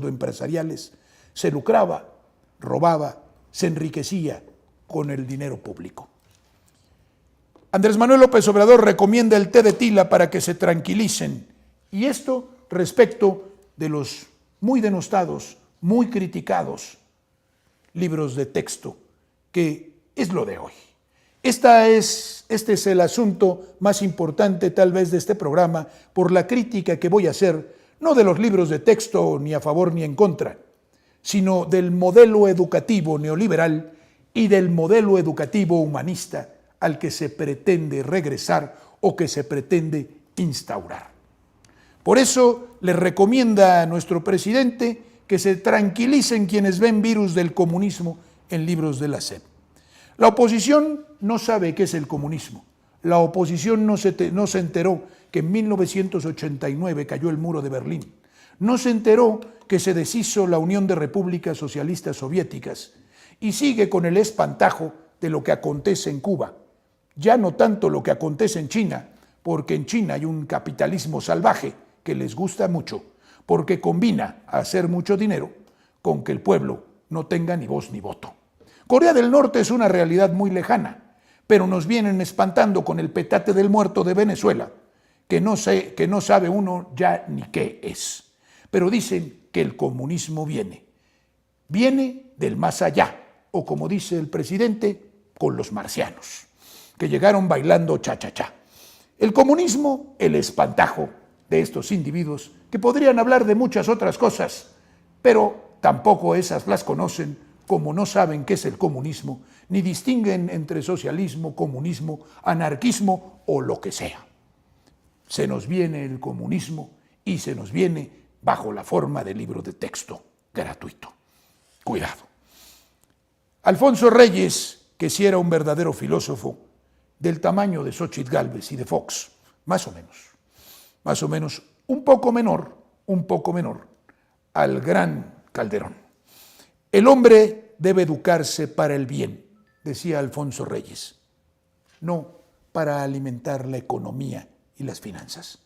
todo empresariales, se lucraba, robaba, se enriquecía con el dinero público. Andrés Manuel López Obrador recomienda el té de tila para que se tranquilicen, y esto respecto de los muy denostados, muy criticados libros de texto, que es lo de hoy. Este es el asunto más importante tal vez de este programa, por la crítica que voy a hacer, no de los libros de texto ni a favor ni en contra, sino del modelo educativo neoliberal y del modelo educativo humanista al que se pretende regresar o que se pretende instaurar. Por eso les recomienda a nuestro presidente que se tranquilicen quienes ven virus del comunismo en libros de la SEP. La oposición no sabe qué es el comunismo. La oposición no se enteró que en 1989 cayó el muro de Berlín. No se enteró que se deshizo la Unión de Repúblicas Socialistas Soviéticas y sigue con el espantajo de lo que acontece en Cuba. Ya no tanto lo que acontece en China, porque en China hay un capitalismo salvaje que les gusta mucho, porque combina hacer mucho dinero con que el pueblo no tenga ni voz ni voto. Corea del Norte es una realidad muy lejana, pero nos vienen espantando con el petate del muerto de Venezuela, que no sabe uno ya ni qué es. Pero dicen que el comunismo viene del más allá, o como dice el presidente, con los marcianos, que llegaron bailando cha-cha-cha. El comunismo, el espantajo de estos individuos que podrían hablar de muchas otras cosas, pero tampoco esas las conocen, como no saben qué es el comunismo, ni distinguen entre socialismo, comunismo, anarquismo o lo que sea. Se nos viene el comunismo y se nos viene bajo la forma de libro de texto gratuito. Cuidado. Alfonso Reyes, que sí era un verdadero filósofo, del tamaño de Xóchitl Gálvez y de Fox, más o menos, un poco menor al gran Calderón. El hombre debe educarse para el bien, decía Alfonso Reyes, no para alimentar la economía y las finanzas.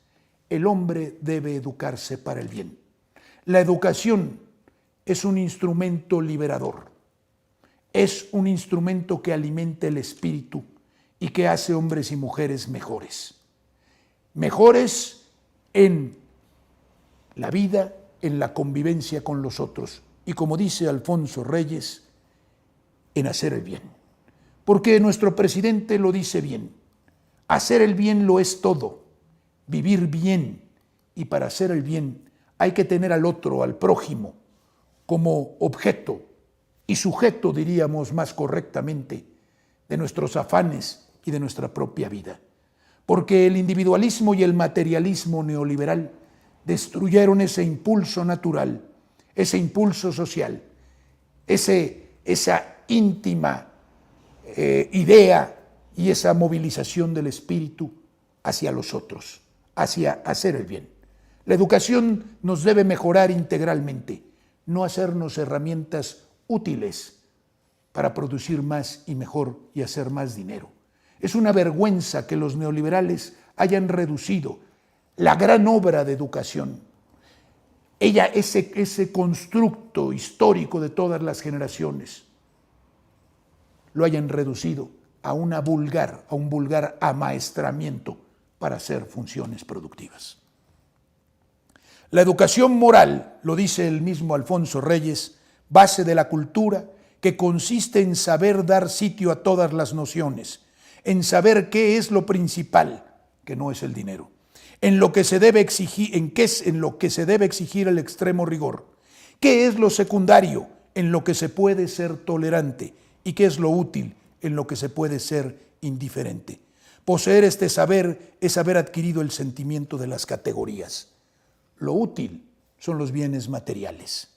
El hombre debe educarse para el bien. La educación es un instrumento liberador, es un instrumento que alimenta el espíritu y que hace hombres y mujeres mejores. Mejores en la vida, en la convivencia con los otros. Y como dice Alfonso Reyes, en hacer el bien. Porque nuestro presidente lo dice bien. Hacer el bien lo es todo. Vivir bien. Y para hacer el bien hay que tener al otro, al prójimo, como objeto y sujeto, diríamos más correctamente, de nuestros afanes y de nuestra propia vida. Porque el individualismo y el materialismo neoliberal destruyeron ese impulso natural, ese impulso social, esa íntima idea y esa movilización del espíritu hacia los otros, hacia hacer el bien. La educación nos debe mejorar integralmente, no hacernos herramientas útiles para producir más y mejor y hacer más dinero. Es una vergüenza que los neoliberales hayan reducido la gran obra de educación, ese constructo histórico de todas las generaciones, lo hayan reducido a un vulgar amaestramiento para hacer funciones productivas. La educación moral, lo dice el mismo Alfonso Reyes, base de la cultura, que consiste en saber dar sitio a todas las nociones, en saber qué es lo principal, que no es el dinero, en lo que se debe exigir, en lo que se debe exigir el extremo rigor, qué es lo secundario, en lo que se puede ser tolerante, y qué es lo útil, en lo que se puede ser indiferente. Poseer este saber es haber adquirido el sentimiento de las categorías. Lo útil son los bienes materiales,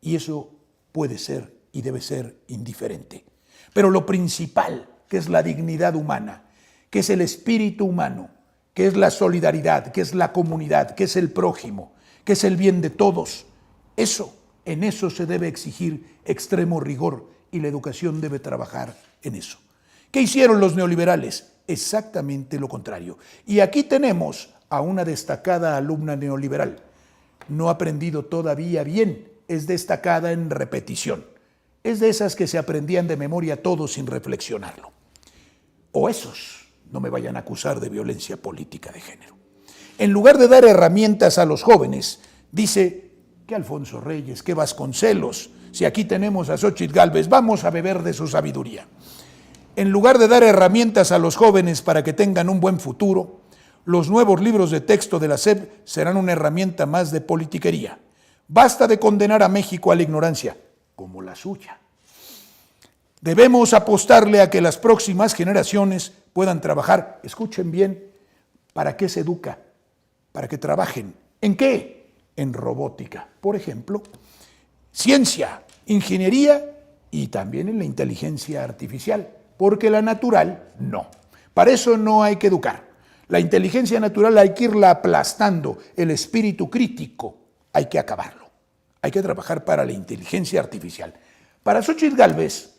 y eso puede ser y debe ser indiferente. Pero lo principal, que es la dignidad humana, que es el espíritu humano, que es la solidaridad, que es la comunidad, que es el prójimo, que es el bien de todos, en eso se debe exigir extremo rigor y la educación debe trabajar en eso. ¿Qué hicieron los neoliberales? Exactamente lo contrario. Y aquí tenemos a una destacada alumna neoliberal. No ha aprendido todavía bien es destacada en repetición. Es de esas que se aprendían de memoria todo sin reflexionarlo. O esos no me vayan a acusar de violencia política de género. En lugar de dar herramientas a los jóvenes, dice que Alfonso Reyes, que Vasconcelos, si aquí tenemos a Xóchitl Gálvez, vamos a beber de su sabiduría. En lugar de dar herramientas a los jóvenes para que tengan un buen futuro, los nuevos libros de texto de la SEP serán una herramienta más de politiquería. Basta de condenar a México a la ignorancia, como la suya. Debemos apostarle a que las próximas generaciones puedan trabajar, escuchen bien, ¿para qué se educa? Para que trabajen. ¿En qué? En robótica, por ejemplo, ciencia, ingeniería y también en la inteligencia artificial, porque la natural no. Para eso no hay que educar. La inteligencia natural hay que irla aplastando, el espíritu crítico hay que acabarlo. Hay que trabajar para la inteligencia artificial. Para Xóchitl Gálvez,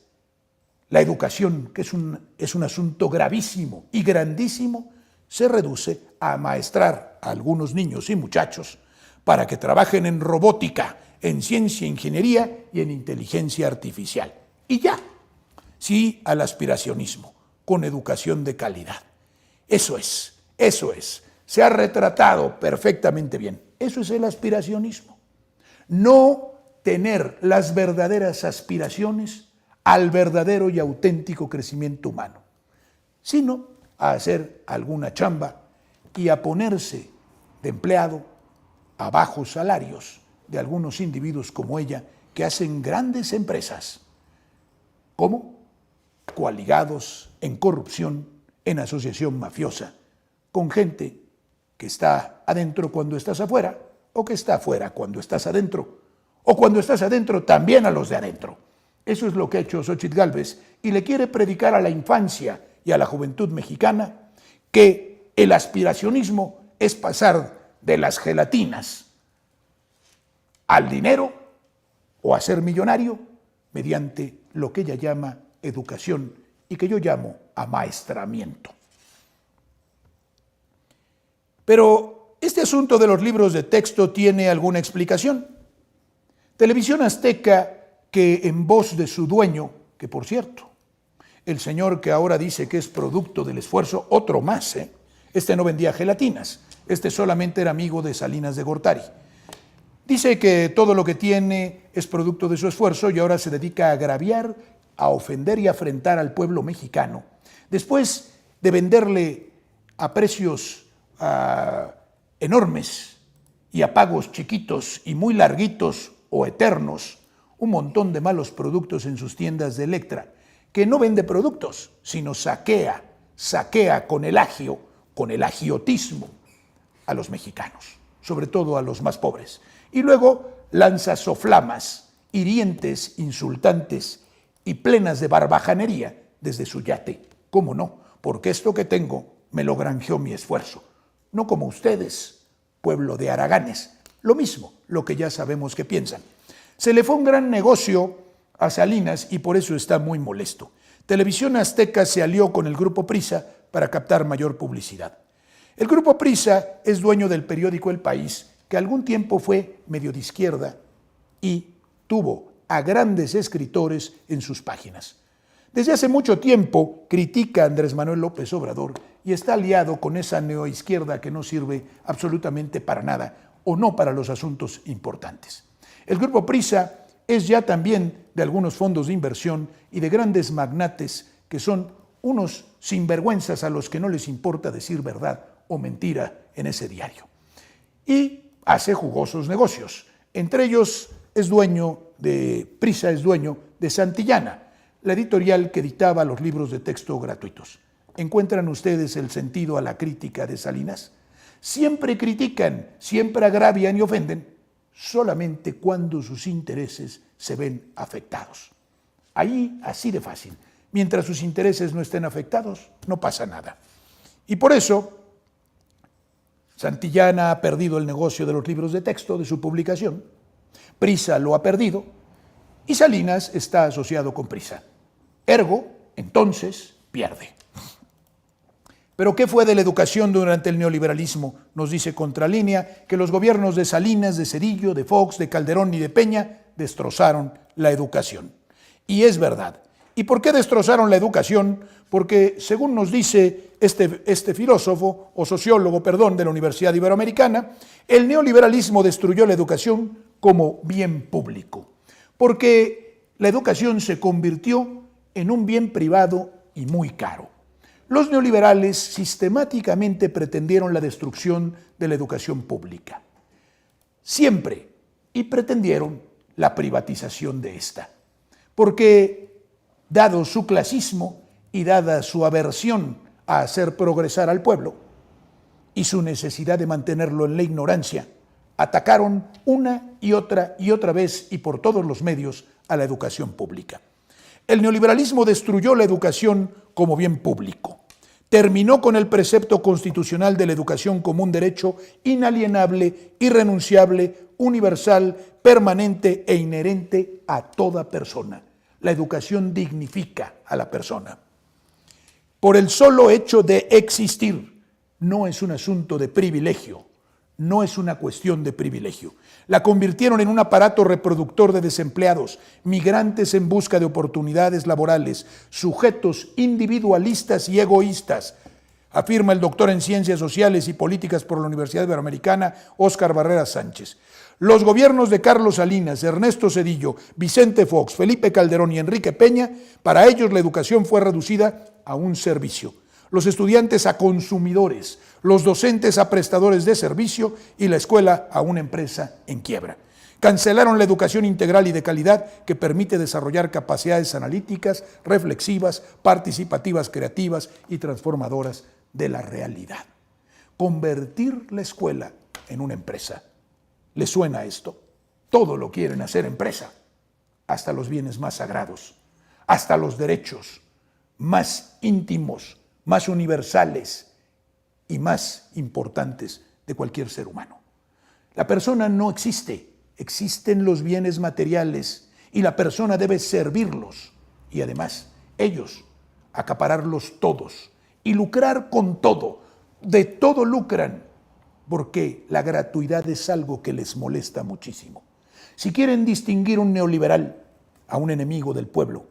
la educación, que es un asunto gravísimo y grandísimo, se reduce a amaestrar a algunos niños y muchachos para que trabajen en robótica, en ciencia, ingeniería y en inteligencia artificial. Y ya, sí al aspiracionismo, con educación de calidad. Eso es. Se ha retratado perfectamente bien. Eso es el aspiracionismo. No tener las verdaderas aspiraciones al verdadero y auténtico crecimiento humano, sino a hacer alguna chamba y a ponerse de empleado a bajos salarios de algunos individuos como ella que hacen grandes empresas. ¿Cómo? Coaligados en corrupción, en asociación mafiosa, con gente que está adentro cuando estás afuera, o que está afuera cuando estás adentro, o cuando estás adentro también a los de adentro. Eso es lo que ha hecho Xóchitl Gálvez y le quiere predicar a la infancia y a la juventud mexicana que el aspiracionismo es pasar de las gelatinas al dinero o a ser millonario mediante lo que ella llama educación y que yo llamo amaestramiento. Pero este asunto de los libros de texto tiene alguna explicación. Televisión Azteca, que en voz de su dueño, que por cierto, el señor que ahora dice que es producto del esfuerzo, otro más, este no vendía gelatinas, este solamente era amigo de Salinas de Gortari. Dice que todo lo que tiene es producto de su esfuerzo y ahora se dedica a agraviar, a ofender y a afrentar al pueblo mexicano. Después de venderle a precios enormes y a pagos chiquitos y muy larguitos o eternos, un montón de malos productos en sus tiendas de Electra, que no vende productos, sino saquea con el agio, con el agiotismo a los mexicanos, sobre todo a los más pobres. Y luego lanza soflamas, hirientes, insultantes y plenas de barbajanería desde su yate. ¿Cómo no? Porque esto que tengo me lo granjeó mi esfuerzo. No como ustedes, pueblo de haraganes. Lo mismo, lo que ya sabemos que piensan. Se le fue un gran negocio a Salinas y por eso está muy molesto. Televisión Azteca se alió con el Grupo Prisa para captar mayor publicidad. El Grupo Prisa es dueño del periódico El País, que algún tiempo fue medio de izquierda y tuvo a grandes escritores en sus páginas. Desde hace mucho tiempo critica a Andrés Manuel López Obrador y está aliado con esa neoizquierda que no sirve absolutamente para nada o no para los asuntos importantes. El Grupo Prisa es ya también de algunos fondos de inversión y de grandes magnates que son unos sinvergüenzas a los que no les importa decir verdad o mentira en ese diario. Y hace jugosos negocios. Entre ellos Prisa es dueño de Santillana, la editorial que editaba los libros de texto gratuitos. ¿Encuentran ustedes el sentido a la crítica de Salinas? Siempre critican, siempre agravian y ofenden, solamente cuando sus intereses se ven afectados. Ahí, así de fácil. Mientras sus intereses no estén afectados, no pasa nada. Y por eso, Santillana ha perdido el negocio de los libros de texto, de su publicación, Prisa lo ha perdido, y Salinas está asociado con Prisa. Ergo, entonces, pierde. Pero ¿qué fue de la educación durante el neoliberalismo? Nos dice Contralínea que los gobiernos de Salinas, de Zedillo, de Fox, de Calderón y de Peña destrozaron la educación. Y es verdad. ¿Y por qué destrozaron la educación? Porque, según nos dice este filósofo, o sociólogo, perdón, de la Universidad Iberoamericana, el neoliberalismo destruyó la educación como bien público, porque la educación se convirtió en un bien privado y muy caro. Los neoliberales sistemáticamente pretendieron la destrucción de la educación pública, siempre, y pretendieron la privatización de esta, porque dado su clasismo y dada su aversión a hacer progresar al pueblo y su necesidad de mantenerlo en la ignorancia, atacaron una y otra vez y por todos los medios a la educación pública. El neoliberalismo destruyó la educación como bien público. Terminó con el precepto constitucional de la educación como un derecho inalienable, irrenunciable, universal, permanente e inherente a toda persona. La educación dignifica a la persona. Por el solo hecho de existir, no es un asunto de privilegio, no es una cuestión de privilegio. La convirtieron en un aparato reproductor de desempleados, migrantes en busca de oportunidades laborales, sujetos individualistas y egoístas, afirma el doctor en Ciencias Sociales y Políticas por la Universidad Iberoamericana, Óscar Barreras Sánchez. Los gobiernos de Carlos Salinas, Ernesto Zedillo, Vicente Fox, Felipe Calderón y Enrique Peña, para ellos la educación fue reducida a un servicio. Los estudiantes a consumidores, los docentes a prestadores de servicio y la escuela a una empresa en quiebra. Cancelaron la educación integral y de calidad que permite desarrollar capacidades analíticas, reflexivas, participativas, creativas y transformadoras de la realidad. Convertir la escuela en una empresa. ¿Les suena esto? Todo lo quieren hacer empresa, hasta los bienes más sagrados, hasta los derechos más íntimos, más universales y más importantes de cualquier ser humano. La persona no existe, existen los bienes materiales y la persona debe servirlos y además ellos acapararlos todos y lucrar con todo, de todo lucran, porque la gratuidad es algo que les molesta muchísimo. Si quieren distinguir un neoliberal a un enemigo del pueblo,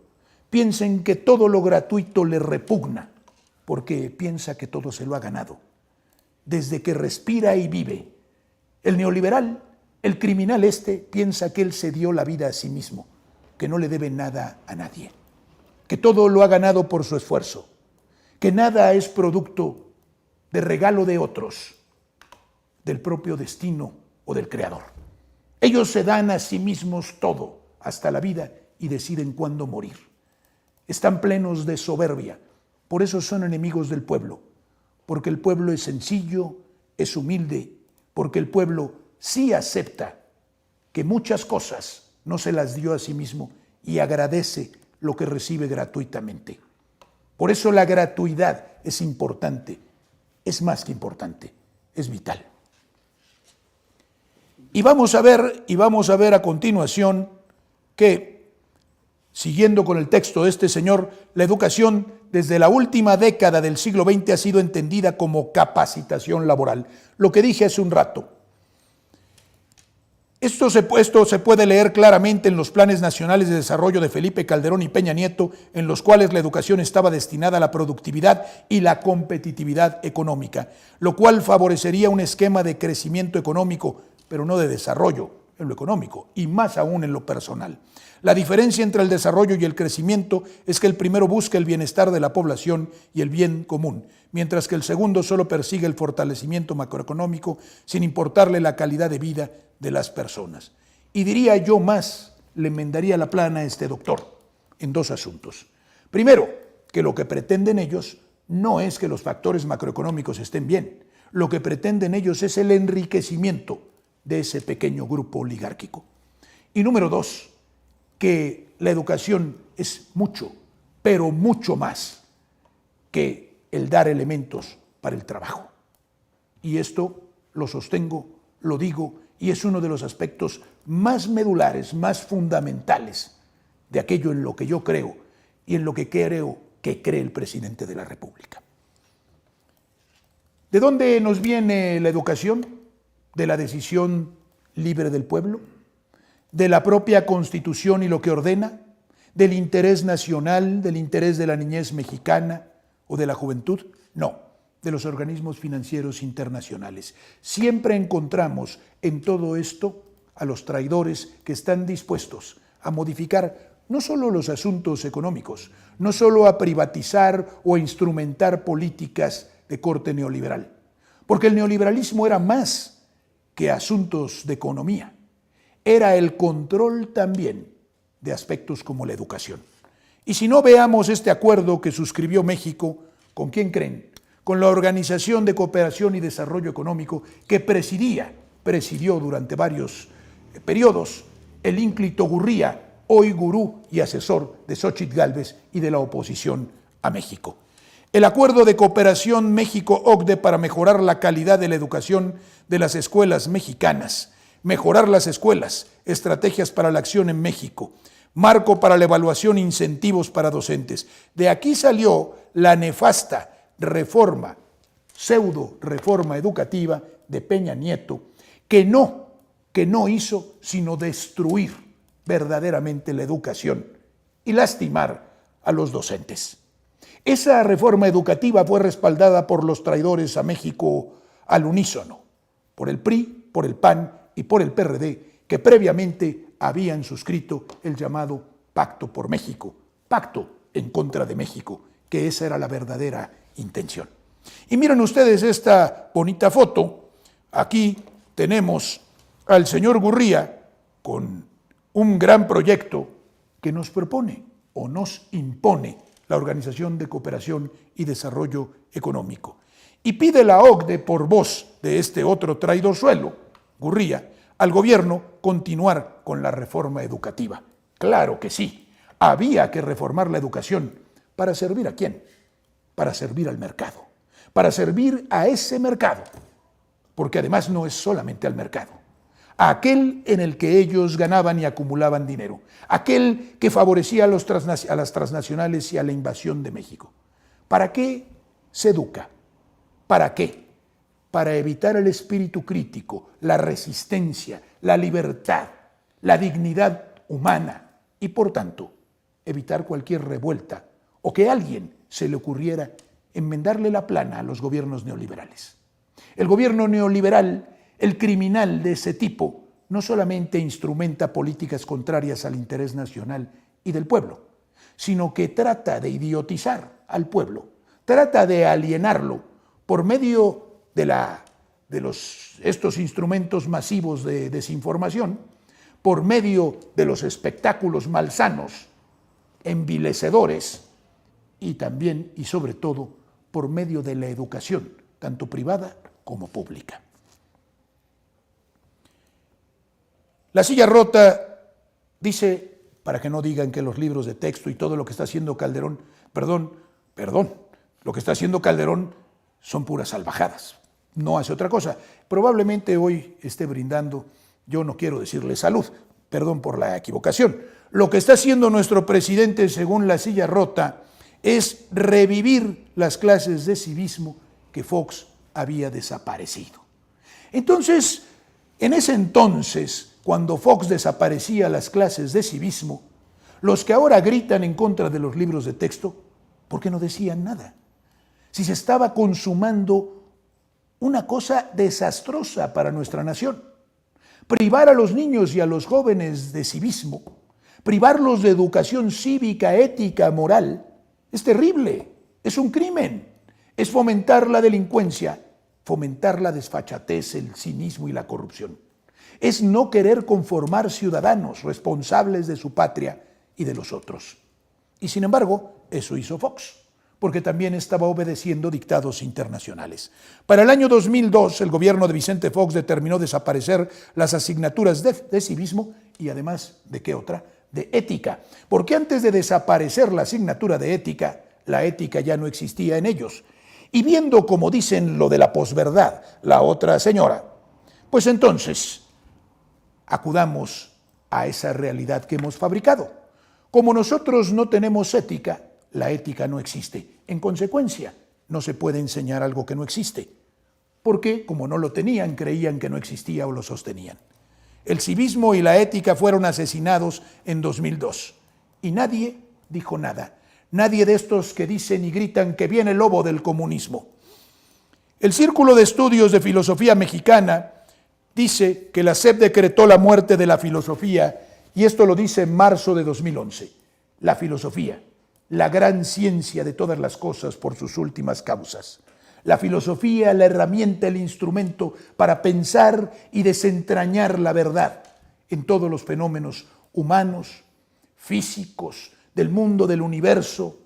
piensen que todo lo gratuito le repugna, porque piensa que todo se lo ha ganado, desde que respira y vive. El neoliberal, el criminal piensa que él se dio la vida a sí mismo, que no le debe nada a nadie, que todo lo ha ganado por su esfuerzo, que nada es producto de regalo de otros, del propio destino o del creador. Ellos se dan a sí mismos todo, hasta la vida, y deciden cuándo morir. Están plenos de soberbia, por eso son enemigos del pueblo, porque el pueblo es sencillo, es humilde, porque el pueblo sí acepta que muchas cosas no se las dio a sí mismo y agradece lo que recibe gratuitamente. Por eso la gratuidad es importante, es más que importante, es vital. Y vamos a ver a continuación que, siguiendo con el texto de este señor, la educación desde la última década del siglo XX ha sido entendida como capacitación laboral. Lo que dije hace un rato. Esto se puede leer claramente en los planes nacionales de desarrollo de Felipe Calderón y Peña Nieto, en los cuales la educación estaba destinada a la productividad y la competitividad económica, lo cual favorecería un esquema de crecimiento económico, pero no de desarrollo en lo económico, y más aún en lo personal. La diferencia entre el desarrollo y el crecimiento es que el primero busca el bienestar de la población y el bien común, mientras que el segundo solo persigue el fortalecimiento macroeconómico sin importarle la calidad de vida de las personas. Y diría yo más, le enmendaría la plana a este doctor en dos asuntos. Primero, que lo que pretenden ellos no es que los factores macroeconómicos estén bien, lo que pretenden ellos es el enriquecimiento de ese pequeño grupo oligárquico. Y número dos, que la educación es mucho, pero mucho más que el dar elementos para el trabajo. Y esto lo sostengo, lo digo, y es uno de los aspectos más medulares, más fundamentales de aquello en lo que yo creo y en lo que creo que cree el presidente de la República. ¿De dónde nos viene la educación? ¿De la decisión libre del pueblo? ¿De la propia Constitución y lo que ordena? ¿Del interés nacional, del interés de la niñez mexicana o de la juventud? No, de los organismos financieros internacionales. Siempre encontramos en todo esto a los traidores que están dispuestos a modificar no solo los asuntos económicos, no solo a privatizar o a instrumentar políticas de corte neoliberal, porque el neoliberalismo era más que asuntos de economía, era el control también de aspectos como la educación. Y si no, veamos este acuerdo que suscribió México, ¿con quién creen? Con la Organización de Cooperación y Desarrollo Económico que presidió durante varios periodos el ínclito Gurría, hoy gurú y asesor de Xóchitl Gálvez y de la oposición a México. El Acuerdo de Cooperación México-OCDE para mejorar la calidad de la educación de las escuelas mexicanas, mejorar las escuelas, estrategias para la acción en México, marco para la evaluación e incentivos para docentes. De aquí salió la nefasta reforma, pseudo reforma educativa de Peña Nieto, que no hizo sino destruir verdaderamente la educación y lastimar a los docentes. Esa reforma educativa fue respaldada por los traidores a México al unísono, por el PRI, por el PAN y por el PRD, que previamente habían suscrito el llamado Pacto por México, pacto en contra de México, que esa era la verdadera intención. Y miren ustedes esta bonita foto. Aquí tenemos al señor Gurría con un gran proyecto que nos propone o nos impone la Organización de Cooperación y Desarrollo Económico. Y pide la OCDE, por voz de este otro traidorzuelo, Gurría, al gobierno continuar con la reforma educativa. Claro que sí, había que reformar la educación. ¿Para servir a quién? Para servir al mercado, para servir a ese mercado, porque además no es solamente al mercado, a aquel en el que ellos ganaban y acumulaban dinero, aquel que favorecía a las transnacionales y a la invasión de México. ¿Para qué se educa? ¿Para qué? Para evitar el espíritu crítico, la resistencia, la libertad, la dignidad humana y, por tanto, evitar cualquier revuelta o que a alguien se le ocurriera enmendarle la plana a los gobiernos neoliberales. El gobierno neoliberal, el criminal de ese tipo, no solamente instrumenta políticas contrarias al interés nacional y del pueblo, sino que trata de idiotizar al pueblo, trata de alienarlo por medio de estos instrumentos masivos de desinformación, por medio de los espectáculos malsanos, envilecedores, y también y sobre todo por medio de la educación, tanto privada como pública. La silla rota dice, para que no digan que los libros de texto y todo lo que está haciendo Calderón, lo que está haciendo Calderón son puras salvajadas, no hace otra cosa. Probablemente hoy esté brindando, yo no quiero decirle salud, perdón por la equivocación. Lo que está haciendo nuestro presidente, según la silla rota, es revivir las clases de civismo que Fox había desaparecido. Entonces, en ese entonces, cuando Fox desaparecía las clases de civismo, los que ahora gritan en contra de los libros de texto, ¿por qué no decían nada? Si se estaba consumando una cosa desastrosa para nuestra nación. Privar a los niños y a los jóvenes de civismo, privarlos de educación cívica, ética, moral, es terrible, es un crimen, es fomentar la delincuencia, fomentar la desfachatez, el cinismo y la corrupción. Es no querer conformar ciudadanos responsables de su patria y de los otros. Y sin embargo, eso hizo Fox, porque también estaba obedeciendo dictados internacionales. Para el año 2002, el gobierno de Vicente Fox determinó desaparecer las asignaturas de civismo y además, ¿de qué otra? De ética. Porque antes de desaparecer la asignatura de ética, la ética ya no existía en ellos. Y viendo, como dicen lo de la posverdad, la otra señora, pues entonces acudamos a esa realidad que hemos fabricado. Como nosotros no tenemos ética, la ética no existe. En consecuencia, no se puede enseñar algo que no existe. porque como no lo tenían, creían que no existía o lo sostenían. El civismo y la ética fueron asesinados en 2002 y nadie dijo nada. Nadie de estos que dicen y gritan que viene el lobo del comunismo. El Círculo de Estudios de Filosofía Mexicana dice que la SEP decretó la muerte de la filosofía, y esto lo dice en marzo de 2011. La filosofía, la gran ciencia de todas las cosas por sus últimas causas. La filosofía, la herramienta, el instrumento para pensar y desentrañar la verdad en todos los fenómenos humanos, físicos, del mundo, del universo,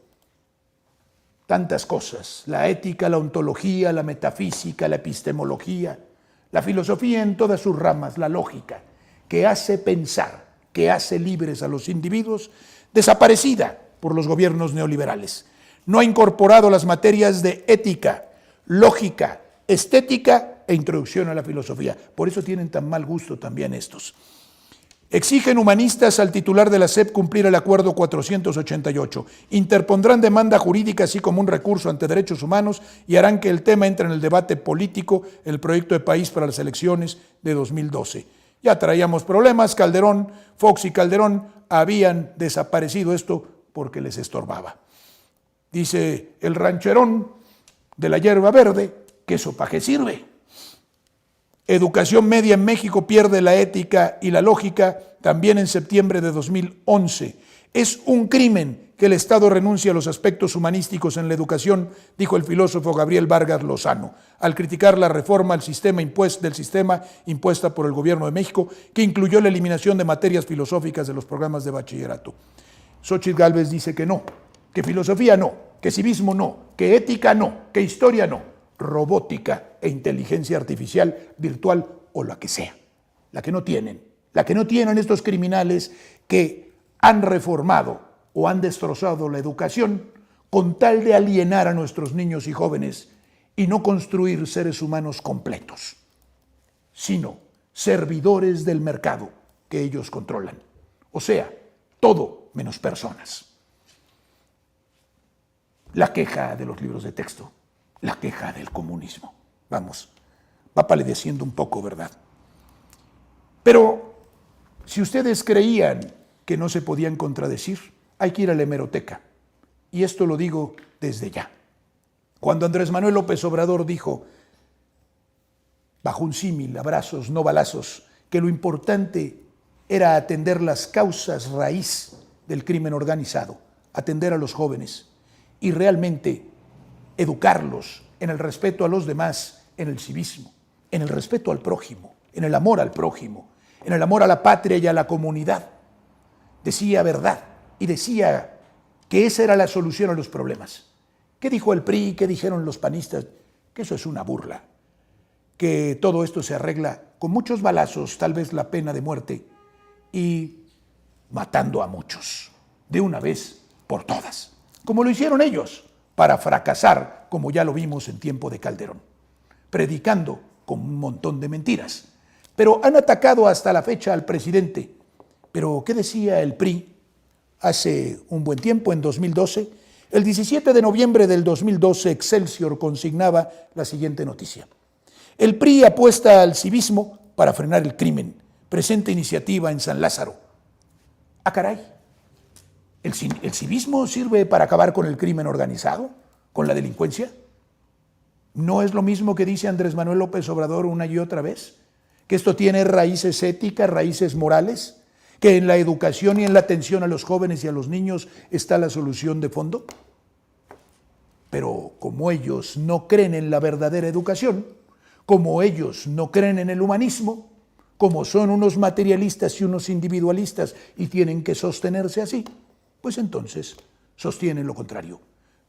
tantas cosas. La ética, la ontología, la metafísica, la epistemología, la filosofía en todas sus ramas, la lógica, que hace pensar, que hace libres a los individuos, desaparecida por los gobiernos neoliberales. No ha incorporado las materias de ética, lógica, estética e introducción a la filosofía. Por eso tienen tan mal gusto también estos. Exigen humanistas al titular de la SEP cumplir el acuerdo 488. Interpondrán demanda jurídica así como un recurso ante derechos humanos y harán que el tema entre en el debate político, el proyecto de país para las elecciones de 2012. Ya traíamos problemas, Calderón, Fox y Calderón habían desaparecido esto porque les estorbaba. Dice el rancherón de la hierba verde, que eso para qué sirve. Educación media en México pierde la ética y la lógica también en septiembre de 2011. Es un crimen que el Estado renuncie a los aspectos humanísticos en la educación, dijo el filósofo Gabriel Vargas Lozano, al criticar la reforma del sistema impuesta por el Gobierno de México, que incluyó la eliminación de materias filosóficas de los programas de bachillerato. Xóchitl Gálvez dice que no, que filosofía no, que civismo no, que ética no, que historia no. Robótica e inteligencia artificial, virtual o la que sea, la que no tienen estos criminales que han reformado o han destrozado la educación con tal de alienar a nuestros niños y jóvenes y no construir seres humanos completos, sino servidores del mercado que ellos controlan, o sea, todo menos personas. La queja de los libros de texto, la queja del comunismo. Vamos, va palideciendo un poco, ¿verdad? Pero si ustedes creían que no se podían contradecir, hay que ir a la hemeroteca. Y esto lo digo desde ya. Cuando Andrés Manuel López Obrador dijo, bajo un símil, abrazos, no balazos, que lo importante era atender las causas raíz del crimen organizado, atender a los jóvenes y realmente educarlos en el respeto a los demás, en el civismo, en el respeto al prójimo, en el amor al prójimo, en el amor a la patria y a la comunidad. Decía verdad y decía que esa era la solución a los problemas. ¿Qué dijo el PRI? ¿Qué dijeron los panistas? Que eso es una burla, que todo esto se arregla con muchos balazos, tal vez la pena de muerte, y matando a muchos, de una vez por todas, como lo hicieron ellos, para fracasar, como ya lo vimos en tiempo de Calderón, predicando con un montón de mentiras. Pero han atacado hasta la fecha al presidente. Pero, ¿qué decía el PRI hace un buen tiempo, en 2012? El 17 de noviembre del 2012, Excelsior consignaba la siguiente noticia. El PRI apuesta al civismo para frenar el crimen. Presenta iniciativa en San Lázaro. ¡Ah, caray! ¿El civismo sirve para acabar con el crimen organizado, con la delincuencia? ¿No es lo mismo que dice Andrés Manuel López Obrador una y otra vez? ¿Que esto tiene raíces éticas, raíces morales? ¿Que en la educación y en la atención a los jóvenes y a los niños está la solución de fondo? Pero como ellos no creen en la verdadera educación, como ellos no creen en el humanismo, como son unos materialistas y unos individualistas y tienen que sostenerse así, pues entonces sostienen lo contrario.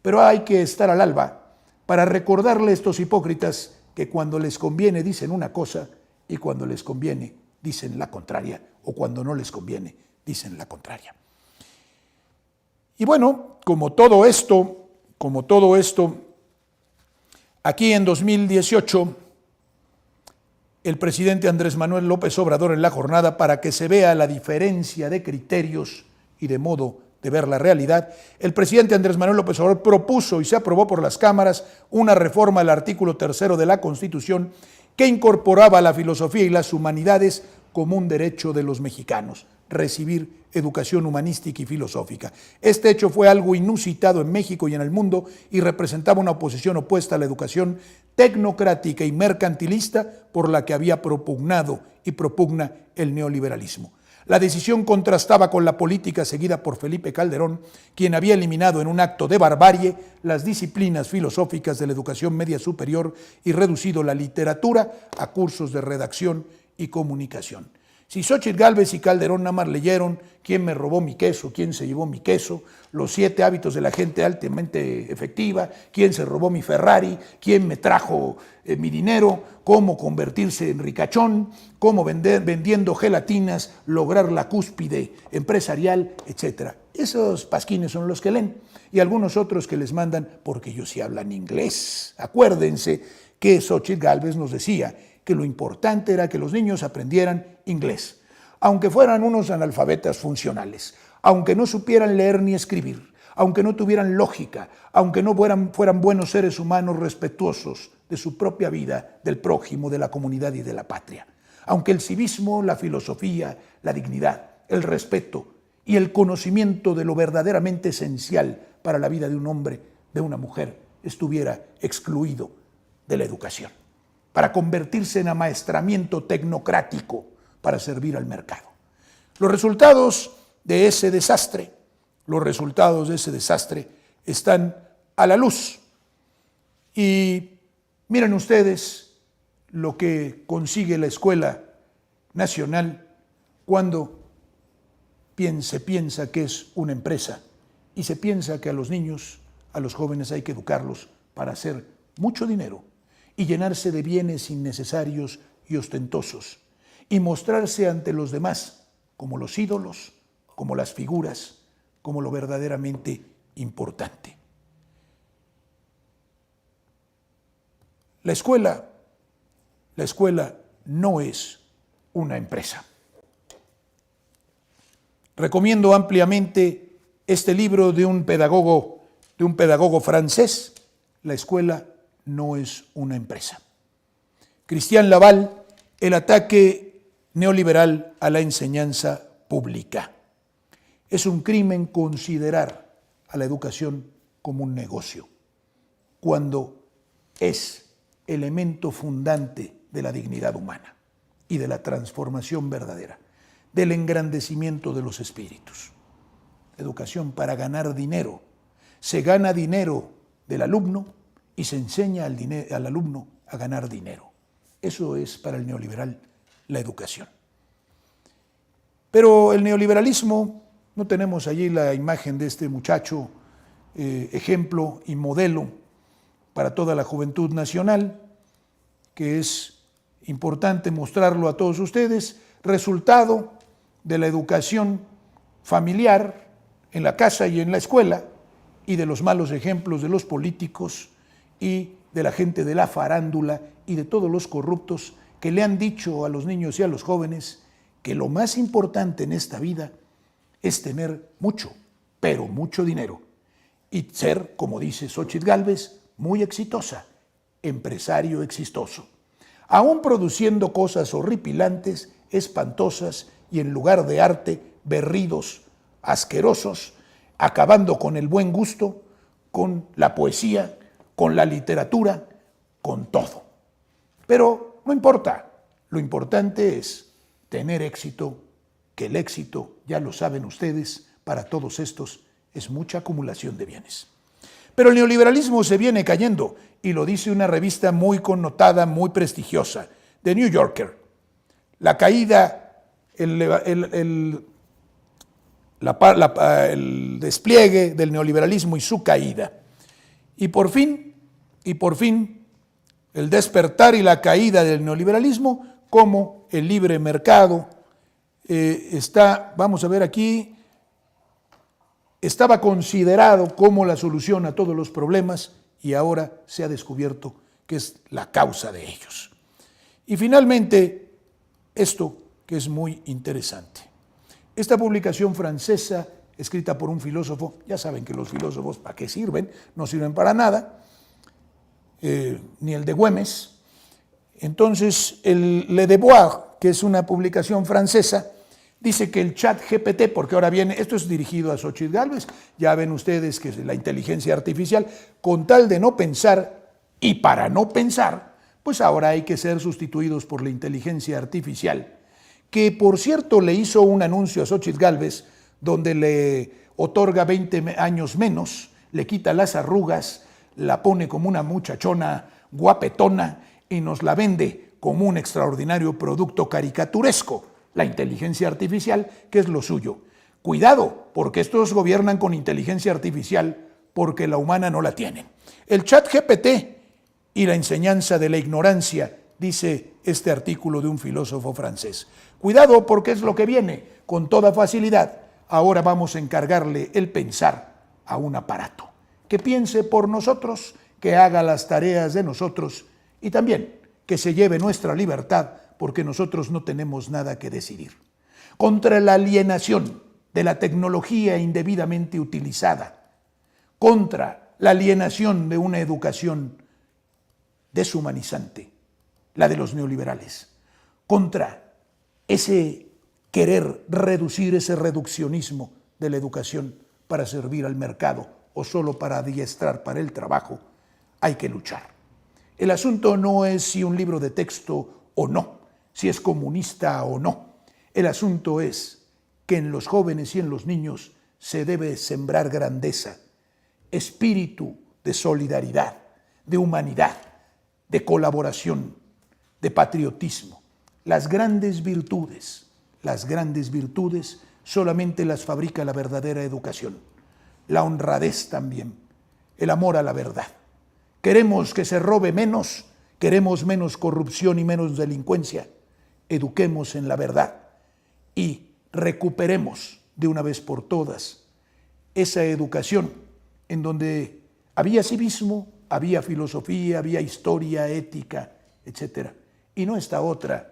Pero hay que estar al alba para recordarle a estos hipócritas que cuando les conviene dicen una cosa y cuando les conviene dicen la contraria, o cuando no les conviene dicen la contraria. Y bueno, como todo esto, aquí en 2018, el presidente Andrés Manuel López Obrador en la jornada, para que se vea la diferencia de criterios y de modo de ver la realidad, el presidente Andrés Manuel López Obrador propuso y se aprobó por las cámaras una reforma al artículo 3 de la Constitución que incorporaba la filosofía y las humanidades como un derecho de los mexicanos, recibir educación humanística y filosófica. Este hecho fue algo inusitado en México y en el mundo y representaba una oposición opuesta a la educación tecnocrática y mercantilista por la que había propugnado y propugna el neoliberalismo. La decisión contrastaba con la política seguida por Felipe Calderón, quien había eliminado en un acto de barbarie las disciplinas filosóficas de la educación media superior y reducido la literatura a cursos de redacción y comunicación. Si Xóchitl Gálvez y Calderón nada más leyeron quién me robó mi queso, quién se llevó mi queso, los 7 hábitos de la gente altamente efectiva, quién se robó mi Ferrari, quién me trajo mi dinero, cómo convertirse en ricachón, cómo vendiendo gelatinas, lograr la cúspide empresarial, etc. Esos pasquines son los que leen y algunos otros que les mandan porque ellos sí hablan inglés. Acuérdense que Xóchitl Gálvez nos decía que lo importante era que los niños aprendieran inglés, aunque fueran unos analfabetas funcionales, aunque no supieran leer ni escribir, aunque no tuvieran lógica, aunque no fueran buenos seres humanos respetuosos de su propia vida, del prójimo, de la comunidad y de la patria. Aunque el civismo, la filosofía, la dignidad, el respeto y el conocimiento de lo verdaderamente esencial para la vida de un hombre, de una mujer, estuviera excluido de la educación, para convertirse en amaestramiento tecnocrático para servir al mercado. Los resultados de ese desastre están a la luz. Y miren ustedes lo que consigue la Escuela Nacional cuando se piensa que es una empresa y se piensa que a los niños, a los jóvenes hay que educarlos para hacer mucho dinero y llenarse de bienes innecesarios y ostentosos, y mostrarse ante los demás como los ídolos, como las figuras, como lo verdaderamente importante. La escuela no es una empresa. Recomiendo ampliamente este libro de un pedagogo francés, La escuela no es una empresa. Christian Laval, El ataque neoliberal a la enseñanza pública. Es un crimen considerar a la educación como un negocio, cuando es elemento fundante de la dignidad humana y de la transformación verdadera, del engrandecimiento de los espíritus. Educación para ganar dinero. Se gana dinero del alumno y se enseña al alumno a ganar dinero. Eso es para el neoliberal la educación. Pero el neoliberalismo, no tenemos allí la imagen de este muchacho, ejemplo y modelo para toda la juventud nacional, que es importante mostrarlo a todos ustedes, resultado de la educación familiar en la casa y en la escuela y de los malos ejemplos de los políticos y de la gente de la farándula y de todos los corruptos que le han dicho a los niños y a los jóvenes que lo más importante en esta vida es tener mucho, pero mucho dinero y ser, como dice Xóchitl Gálvez, muy exitosa, empresario exitoso, aún produciendo cosas horripilantes, espantosas y en lugar de arte, berridos, asquerosos, acabando con el buen gusto, con la poesía, con la literatura, con todo. Pero no importa, lo importante es tener éxito, que el éxito, ya lo saben ustedes, para todos estos es mucha acumulación de bienes. Pero el neoliberalismo se viene cayendo, y lo dice una revista muy connotada, muy prestigiosa, The New Yorker. La caída, el despliegue del neoliberalismo y su caída. Y por fin, el despertar y la caída del neoliberalismo, como el libre mercado vamos a ver aquí, estaba considerado como la solución a todos los problemas y ahora se ha descubierto que es la causa de ellos. Y finalmente, esto que es muy interesante. Esta publicación francesa escrita por un filósofo. Ya saben que los filósofos, ¿para qué sirven? No sirven para nada, ni el de Güemes. Entonces, el Le Devoir, que es una publicación francesa, dice que el chat GPT, porque ahora viene, esto es dirigido a Xóchitl Gálvez, ya ven ustedes que la inteligencia artificial, con tal de no pensar y para no pensar, pues ahora hay que ser sustituidos por la inteligencia artificial, que por cierto le hizo un anuncio a Xóchitl Gálvez donde le otorga 20 años menos, le quita las arrugas, la pone como una muchachona guapetona y nos la vende como un extraordinario producto caricaturesco, la inteligencia artificial, que es lo suyo. Cuidado, porque estos gobiernan con inteligencia artificial porque la humana no la tienen. El chat GPT y la enseñanza de la ignorancia, dice este artículo de un filósofo francés. Cuidado, porque es lo que viene con toda facilidad. Ahora vamos a encargarle el pensar a un aparato que piense por nosotros, que haga las tareas de nosotros y también que se lleve nuestra libertad, porque nosotros no tenemos nada que decidir. Contra la alienación de la tecnología indebidamente utilizada, contra la alienación de una educación deshumanizante, la de los neoliberales, contra ese querer reducir ese reduccionismo de la educación para servir al mercado o solo para adiestrar para el trabajo, hay que luchar. El asunto no es si un libro de texto o no, si es comunista o no. El asunto es que en los jóvenes y en los niños se debe sembrar grandeza, espíritu de solidaridad, de humanidad, de colaboración, de patriotismo. Las grandes virtudes solamente las fabrica la verdadera educación. La honradez también, el amor a la verdad. Queremos que se robe menos, queremos menos corrupción y menos delincuencia. Eduquemos en la verdad y recuperemos de una vez por todas esa educación en donde había civismo, había filosofía, había historia, ética, etc. Y no esta otra